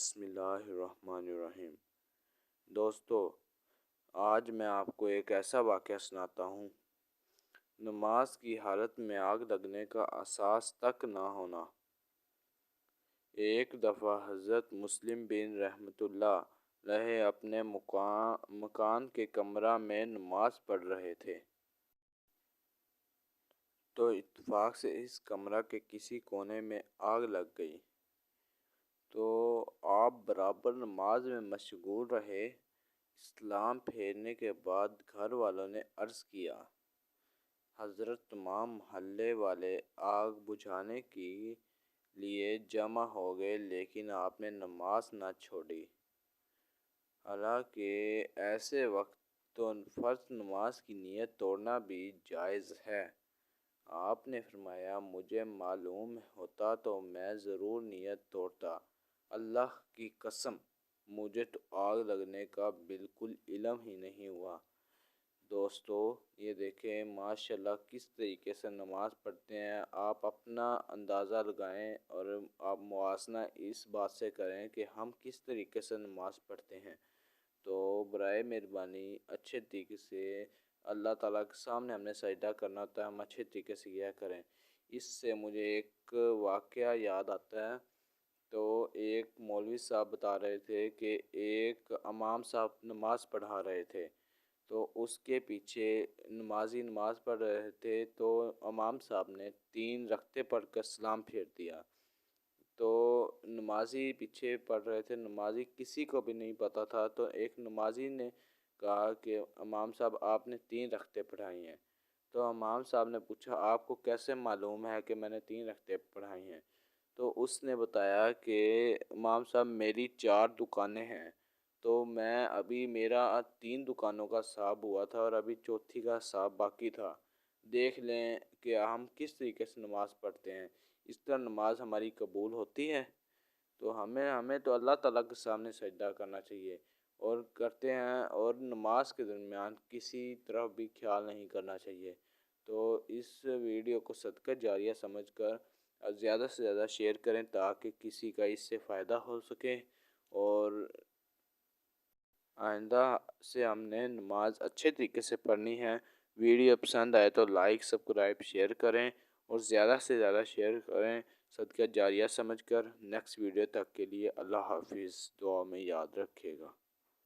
بسم اللہ الرحمن الرحیم۔ دوستو، آج میں آپ کو ایک ایسا واقعہ سناتا ہوں۔ نماز کی حالت میں آگ لگنے کا احساس تک نہ ہونا۔ ایک دفعہ حضرت مسلم بن رحمۃ اللہ علیہ اپنے مکان کے کمرہ میں نماز پڑھ رہے تھے، تو اتفاق سے اس کمرہ کے کسی کونے میں آگ لگ گئی۔ تو آپ برابر نماز میں مشغول رہے۔ سلام پھیرنے کے بعد گھر والوں نے عرض کیا، حضرت تمام محلے والے آگ بجھانے کے لیے جمع ہو گئے، لیکن آپ نے نماز نہ چھوڑی۔ حالانکہ ایسے وقت تو فرض نماز کی نیت توڑنا بھی جائز ہے۔ آپ نے فرمایا، مجھے معلوم ہوتا تو میں ضرور نیت توڑتا۔ اللہ کی قسم، مجھے تو آگ لگنے کا بالکل علم ہی نہیں ہوا۔ دوستو، یہ دیکھیں ماشاءاللہ کس طریقے سے نماز پڑھتے ہیں۔ آپ اپنا اندازہ لگائیں اور آپ موازنہ اس بات سے کریں کہ ہم کس طریقے سے نماز پڑھتے ہیں۔ تو برائے مہربانی اچھے طریقے سے اللہ تعالیٰ کے سامنے ہم نے سجدہ کرنا ہوتا ہے، ہم اچھے طریقے سے کیا کریں۔ اس سے مجھے ایک واقعہ یاد آتا ہے۔ تو ایک مولوی صاحب بتا رہے تھے کہ ایک امام صاحب نماز پڑھا رہے تھے، تو اس کے پیچھے نمازی نماز پڑھ رہے تھے، تو امام صاحب نے 3 رکعتیں پڑھ کر سلام پھیر دیا۔ تو نمازی پیچھے پڑھ رہے تھے، نمازی کسی کو بھی نہیں پتہ تھا۔ تو ایک نمازی نے کہا کہ امام صاحب آپ نے 3 رکعتیں پڑھائی ہیں۔ تو امام صاحب نے پوچھا، آپ کو کیسے معلوم ہے کہ میں نے 3 رکعتیں پڑھائی ہیں؟ تو اس نے بتایا کہ امام صاحب میری 4 دکانیں ہیں، تو میں ابھی میرا 3 دکانوں کا حساب ہوا تھا اور ابھی چوتھی کا حساب باقی تھا۔ دیکھ لیں کہ ہم کس طریقے سے نماز پڑھتے ہیں، اس طرح نماز ہماری قبول ہوتی ہے۔ تو ہمیں تو اللہ تعالیٰ کے سامنے سجدہ کرنا چاہیے اور کرتے ہیں، اور نماز کے درمیان کسی طرح بھی خیال نہیں کرنا چاہیے۔ تو اس ویڈیو کو صدقہ جاریہ سمجھ کر زیادہ سے زیادہ شیئر کریں تاکہ کسی کا اس سے فائدہ ہو سکے، اور آئندہ سے ہم نے نماز اچھے طریقے سے پڑھنی ہے۔ ویڈیو پسند آئے تو لائک، سبسکرائب، شیئر کریں اور زیادہ سے زیادہ شیئر کریں صدقہ جاریہ سمجھ کر۔ نیکسٹ ویڈیو تک کے لیے اللہ حافظ، دعا میں یاد رکھیے گا۔